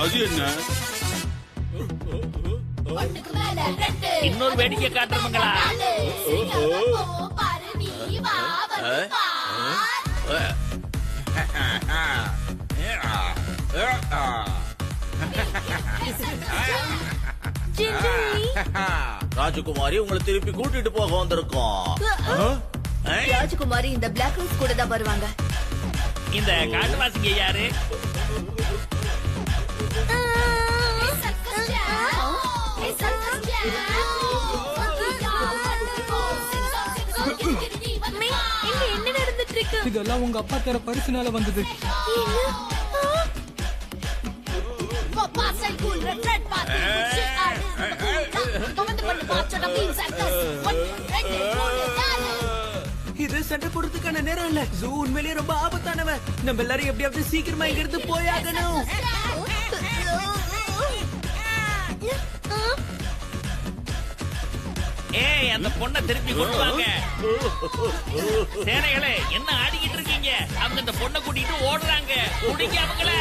அது என்ன? இன்னொரு வேடிக்கை காட்டுறவங்களா? ராஜகுமாரி உங்களை திருப்பி கூட்டிட்டு போக வந்திருக்கோம். ராஜகுமாரி இந்த பிளாக் ரோஸ் கூட தான் வருவாங்க. இந்த காட்டுவாசிங்க யாரு? என்ன நடந்துட்டு இருக்கு? இதெல்லாம் உங்க அப்பா தர பரிசுனால வந்தது. இது சண்டை போடுறதுக்கான நேரம் இல்ல. ஜூ உண்மையிலேயே ரொம்ப ஆபத்தானவன். நம்ம எல்லாரும் எப்படியாவது சீக்கிரமா இங்க இருந்து போயாகணும். ஏய், அந்த பொண்ணை திருப்பி கொண்டு வாங்க. சேனைகளே, என்ன ஆடிக்கிட்டு இருக்கீங்க? அவங்க இந்த பொண்ணை கூட்டிட்டு ஓடுறாங்க. குடிங்க அவங்கள.